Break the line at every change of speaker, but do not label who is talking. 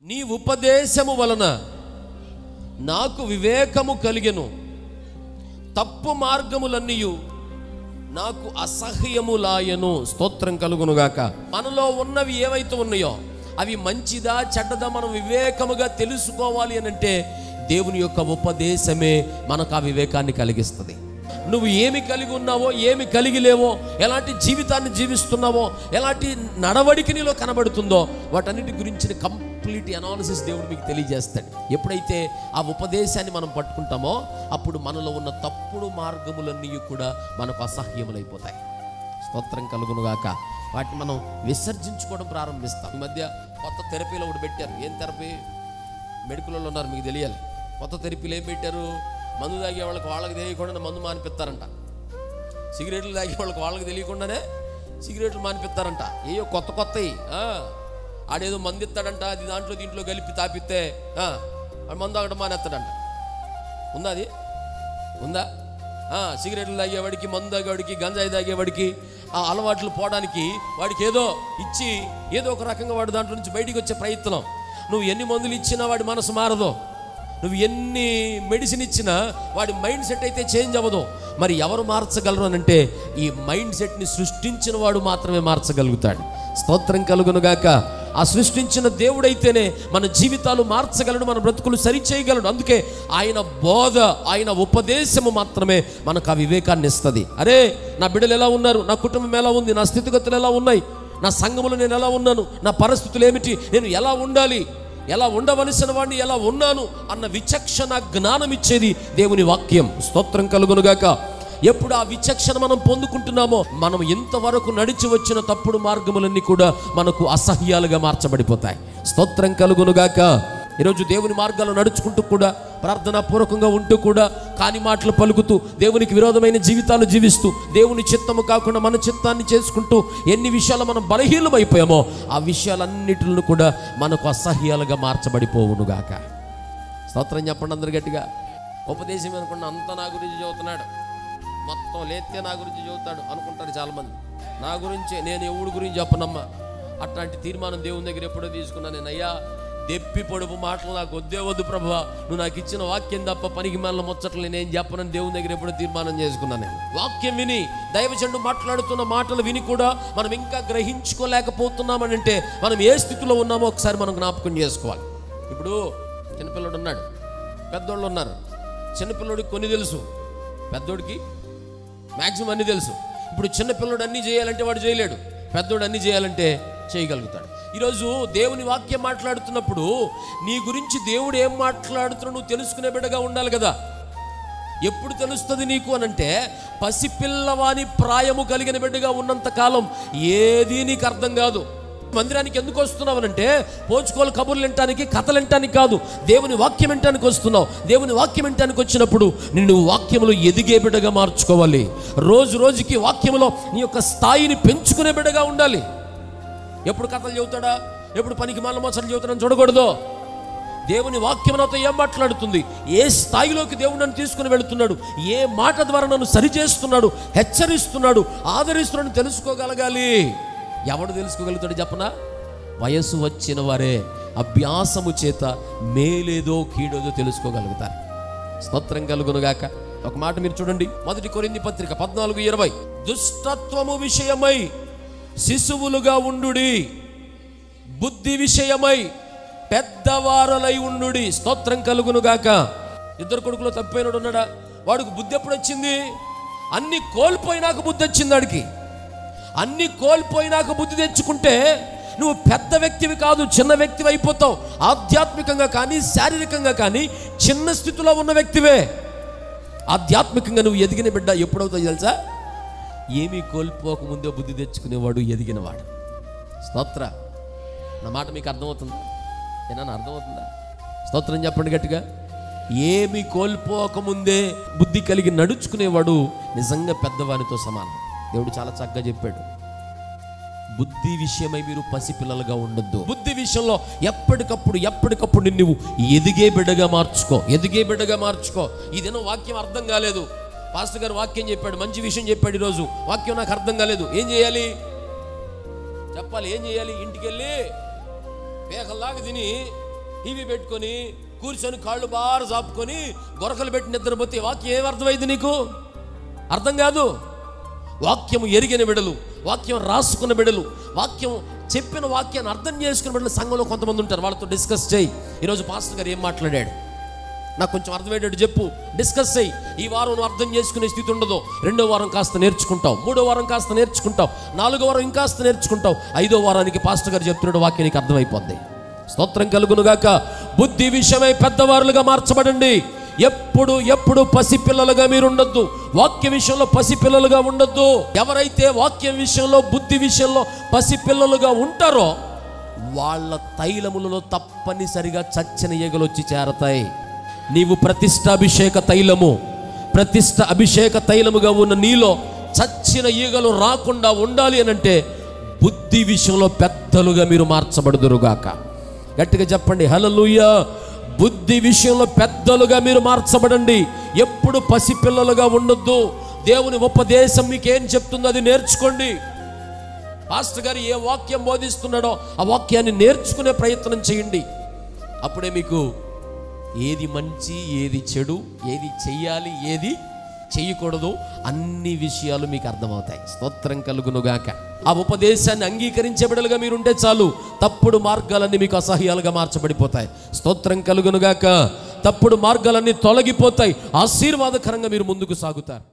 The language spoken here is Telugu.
నీ ఉపదేశము వలన నాకు వివేకము కలిగెను, తప్పు మార్గములన్నీయు నాకు అసహ్యములాయను. స్తోత్రం కలుగునుగాక. మనలో ఉన్నవి ఏవైతే ఉన్నాయో అవి మంచిదా చెడ్డదా మనం వివేకముగా తెలుసుకోవాలి అని అంటే దేవుని యొక్క ఉపదేశమే మనకు ఆ వివేకాన్ని కలిగిస్తుంది. నువ్వు ఏమి కలిగి ఉన్నావో, ఏమి కలిగి లేవో, ఎలాంటి జీవితాన్ని జీవిస్తున్నావో, ఎలాంటి నడవడికి నీలో కనబడుతుందో వాటన్నిటి గురించిన కంప్లీట్ అనాలిసిస్ దేవుడు మీకు తెలియజేస్తాడు. ఎప్పుడైతే ఆ ఉపదేశాన్ని మనం పట్టుకుంటామో అప్పుడు మనలో ఉన్న తప్పుడు మార్గములన్నీ కూడా మనకు అసహ్యములైపోతాయి. స్తోత్రం కలుగునుగాక. వాటిని మనం విసర్జించుకోవడం ప్రారంభిస్తాం. ఈ మధ్య కొత్త థెరపీలో ఒకటి పెట్టారు. ఏం థెరపీ? మెడికల్లో ఉన్నారు, మీకు తెలియాలి. కొత్త థెరపీలు ఏం పెట్టారు? మందు తాగే వాళ్ళకి తెలియకుండానే మందు మానిపిస్తారంట. సిగరెట్లు తాగే వాళ్ళకి తెలియకుండానే సిగరెట్లు మానిపిస్తారంట. ఏయో కొత్తవి. ఆడేదో మందు ఇస్తాడంట, అది దీంట్లో కలిపి తాపిస్తే మందు తాగడం మానేస్తాడంట. ఉందా? అది ఉందా? సిగరెట్లు తాగేవాడికి, మందు తాగేవాడికి, గంజాయి తాగేవాడికి ఆ అలవాట్లు పోవడానికి వాడికి ఏదో ఇచ్చి ఏదో ఒక రకంగా వాడు దాంట్లో నుంచి బయటికి వచ్చే ప్రయత్నం. నువ్వు ఎన్ని మందులు ఇచ్చినా వాడి మనసు మారదు, నువ్వు ఎన్ని మెడిసిన్ ఇచ్చినా వాడి మైండ్ సెట్ అయితే చేంజ్ అవ్వదు. మరి ఎవరు మార్చగలరు అని అంటే ఈ మైండ్ సెట్ని సృష్టించిన వాడు మాత్రమే మార్చగలుగుతాడు. స్తోత్రం కలుగునుగాక. ఆ సృష్టించిన దేవుడైతేనే మన జీవితాలు మార్చగలడు, మన బ్రతుకులు సరిచేయగలడు. అందుకే ఆయన బోధ, ఆయన ఉపదేశము మాత్రమే మనకు ఆ వివేకాన్ని ఇస్తుంది. అరే, నా బిడ్డలు ఎలా ఉన్నారు, నా కుటుంబం ఎలా ఉంది, నా స్థితిగతులు ఎలా ఉన్నాయి, నా సంఘములో నేను ఎలా ఉన్నాను, నా పరిస్థితులు ఏమిటి, నేను ఎలా ఉండాలి, ఎలా ఉండవలసిన వాడిని ఎలా ఉన్నాను అన్న విచక్షణ జ్ఞానం ఇచ్చేది దేవుని వాక్యం. స్తోత్రం కలుగునుగాక. ఎప్పుడు ఆ విచక్షణ మనం పొందుకుంటున్నామో మనం ఇంతవరకు నడిచి వచ్చిన తప్పుడు మార్గములన్నీ కూడా మనకు అసహ్యాలుగా మార్చబడిపోతాయి. స్తోత్రం కలుగునుగాక. ఈరోజు దేవుని మార్గాలు నడుచుకుంటూ కూడా, ప్రార్థనా పూర్వకంగా ఉంటూ కూడా కాని మాటలు పలుకుతూ, దేవునికి విరోధమైన జీవితాలు జీవిస్తూ, దేవుని చిత్తము కాకుండా మన చిత్తాన్ని చేసుకుంటూ ఎన్ని విషయాలు మనం బలహీనమైపోయామో ఆ విషయాలన్నిటిని కూడా మనకు అసహ్యాలుగా మార్చబడిపోవునుగాక. స్తోత్రం చెప్పండి అందరు గట్టిగా. ఉపదేశం అనుకున్న అంతా నా గురించి చదువుతున్నాడు, మొత్తం లేతే నా గురించి చదువుతాడు అనుకుంటారు చాలామంది. నా గురించే, నేను ఎవడి గురించి చెప్పనమ్మా. అట్లాంటి తీర్మానం దేవుని దగ్గర ఎప్పుడో తీసుకున్నా. నేను అయ్యా దెప్పి పొడుపు మాటలు నాకు వద్దు ప్రభువా, నువ్వు నాకు ఇచ్చిన వాక్యం తప్ప పనికి మళ్ళీ ముచ్చట్లు నేను చెప్పనని దేవుని దగ్గర ఎప్పుడో తీర్మానం చేసుకున్నాను. నేను వాక్యం విని, దైవజనుడు మాట్లాడుతున్న మాటలు విని కూడా మనం ఇంకా గ్రహించుకోలేకపోతున్నామని అంటే మనం ఏ స్థితిలో ఉన్నామో ఒకసారి మనం జ్ఞాపకం చేసుకోవాలి. ఇప్పుడు చిన్నపిల్లడు ఉన్నాడు, పెద్దోళ్ళు ఉన్నారు. చిన్నపిల్లడికి కొన్ని తెలుసు, పెద్దోడికి మ్యాక్సిమం అన్నీ తెలుసు. ఇప్పుడు చిన్నపిల్లడు అన్నీ చేయాలంటే వాడు చేయలేడు, పెద్దోడు అన్నీ చేయాలంటే చేయగలుగుతాడు. ఈరోజు దేవుని వాక్యం మాట్లాడుతున్నప్పుడు నీ గురించి దేవుడు ఏం మాట్లాడుతున్నా నువ్వు తెలుసుకునే బిడ్డగా ఉండాలి కదా. ఎప్పుడు తెలుస్తుంది నీకు అనంటే పసిపిల్లవాని ప్రాయము కలిగిన బిడ్డగా ఉన్నంత కాలం ఏది నీకు అర్థం కాదు. మందిరానికి ఎందుకు వస్తున్నావు అంటే పోచుకోలు కబుర్లు వినటానికి, కథలు వినటానికి కాదు, దేవుని వాక్యం వినటానికి వస్తున్నావు. దేవుని వాక్యం వినటానికి వచ్చినప్పుడు నిన్ను వాక్యములో ఎదిగే బిడ్డగా మార్చుకోవాలి. రోజు రోజుకి వాక్యములో నీ యొక్క స్థాయిని పెంచుకునే బిడ్డగా ఉండాలి. ఎప్పుడు కథలు చెబుతాడా, ఎప్పుడు పనికి మళ్ళీ మోసలు చెబుతాడని చూడకూడదు. దేవుని వాక్యం నాతో ఏం మాట్లాడుతుంది, ఏ స్థాయిలోకి దేవుడు నన్ను తీసుకుని వెళుతున్నాడు, ఏ మాట ద్వారా నన్ను సరిచేస్తున్నాడు, హెచ్చరిస్తున్నాడు, ఆదరిస్తున్నాడు తెలుసుకోగలగాలి. ఎవడు తెలుసుకోగలుగుతాడు చెప్పనా? వయస్సు వచ్చిన వారే అభ్యాసము చేత మేలేదో కీడేదో తెలుసుకోగలుగుతారు. స్తోత్రం కలుగునుగాక. ఒక మాట మీరు చూడండి, 1 కొరింథీ పత్రిక 14:20. దుష్టత్వము విషయమై శిశువులుగా ఉండుడి, బుద్ధి విషయమై పెద్దవారలై ఉండుడి. స్తోత్రం కలుగునుగాక. 2 కొడుకులో తప్పిపోయినాడు ఉన్నాడా? వాడికి బుద్ధి ఎప్పుడు వచ్చింది? అన్ని కోల్పోయినాక బుద్ధి వచ్చింది వాడికి. అన్ని కోల్పోయినాక బుద్ధి తెచ్చుకుంటే నువ్వు పెద్ద వ్యక్తివి కాదు, చిన్న వ్యక్తివి అయిపోతావు. ఆధ్యాత్మికంగా కానీ శారీరకంగా కానీ చిన్న స్థితిలో ఉన్న వ్యక్తివే. ఆధ్యాత్మికంగా నువ్వు ఎదిగిన బిడ్డ ఎప్పుడవుతావు తెలుసా? ఏమీ కోల్పోకముందే బుద్ధి తెచ్చుకునేవాడు ఎదిగినవాడు. స్తోత్ర. నా మాట మీకు అర్థమవుతుందా? ఏమన్నా అర్థమవుతుందా? స్తోత్రం చెప్పండి గట్టిగా. ఏమీ కోల్పోకముందే బుద్ధి కలిగి నడుచుకునేవాడు నిజంగా పెద్దవానితో సమానం. దేవుడు చాలా చక్కగా చెప్పాడు, బుద్ధి విషయమై మీరు పసిపిల్లలుగా ఉండొద్దు. బుద్ధి విషయంలో ఎప్పటికప్పుడు నువ్వు ఎదిగే బిడ్డగా మార్చుకో. ఇదేనో వాక్యం అర్థం కాలేదు, పాస్టర్ గారు వాక్యం చెప్పాడు, మంచి విషయం చెప్పాడు, ఈరోజు వాక్యం నాకు అర్థం కాలేదు, ఏం చేయాలి చెప్పాలి? ఏం చేయాలి? ఇంటికి వెళ్ళి పేకల్లాగా తిని టీవీ పెట్టుకొని కూర్చొని కాళ్ళు బారు చాపుకొని గొరకలు పెట్టి నిద్రపోతే వాక్యం ఏం అర్థమైంది నీకు? అర్థం కాదు. వాక్యం ఎరిగిన బిడ్డలు, వాక్యం రాసుకున్న బిడ్డలు, వాక్యం చెప్పిన వాక్యాన్ని అర్థం చేసుకున్న బిడ్డలు సంఘంలో కొంతమంది ఉంటారు. వాళ్ళతో డిస్కస్ చేయి. ఈరోజు పాస్టర్ గారు ఏం మాట్లాడాడు, నాకు కొంచెం అర్థమయ్యేటట్టు చెప్పు, డిస్కస్ చేయి. ఈ వారం నువ్వు అర్థం చేసుకునే స్థితి ఉండదు, 2వ వారం కాస్త నేర్చుకుంటావు, 3వ వారం కాస్త నేర్చుకుంటావు, 4వ వారం ఇంకాస్త నేర్చుకుంటావు, 5వ వారానికి పాస్టర్ గారు చెప్తున్నాడు వాక్యం నీకు అర్థమైపోద్ది. స్తోత్రం కలుగునుగాక. బుద్ధి విషయమై పెద్దవారులుగా మార్చబడండి. ఎప్పుడు పసిపిల్లలుగా మీరు ఉండొద్దు. వాక్య విషయంలో పసిపిల్లలుగా ఉండొద్దు. ఎవరైతే వాక్యం విషయంలో, బుద్ధి విషయంలో పసిపిల్లలుగా ఉంటారో వాళ్ళ తైలములలో తప్పనిసరిగా చచ్చిన ఈగలు వచ్చి చేరతాయి. నీవు ప్రతిష్టాభిషేక తైలము, ప్రతిష్ట అభిషేక తైలముగా ఉన్న నీలో చచ్చిన ఈగలు రాకుండా ఉండాలి అనంటే బుద్ధి విషయంలో పెద్దలుగా మీరు మార్చబడుదురుగాక. గట్టిగా చెప్పండి హల్లెలూయా. బుద్ధి విషయంలో పెద్దలుగా మీరు మార్చబడండి. ఎప్పుడు పసిపిల్లలుగా ఉండొద్దు. దేవుని ఉపదేశం మీకేం చెప్తుందో అది నేర్చుకోండి. పాస్టర్ గారు ఏ వాక్యం బోధిస్తున్నాడో ఆ వాక్యాన్ని నేర్చుకునే ప్రయత్నం చేయండి. అప్పుడే మీకు ఏది మంచి, ఏది చెడు, ఏది చెయ్యాలి, ఏది చెయ్యకూడదు, అన్ని విషయాలు మీకు అర్థమవుతాయి. స్తోత్రం కలుగునుగాక. ఆ ఉపదేశాన్ని అంగీకరించే బిడ్డలుగా మీరుంటే చాలు, తప్పుడు మార్గాలన్నీ మీకు అసహ్యాలుగా మార్చబడిపోతాయి. స్తోత్రం కలుగునుగాక. తప్పుడు మార్గాలన్నీ తొలగిపోతాయి. ఆశీర్వాదకరంగా మీరు ముందుకు సాగుతారు.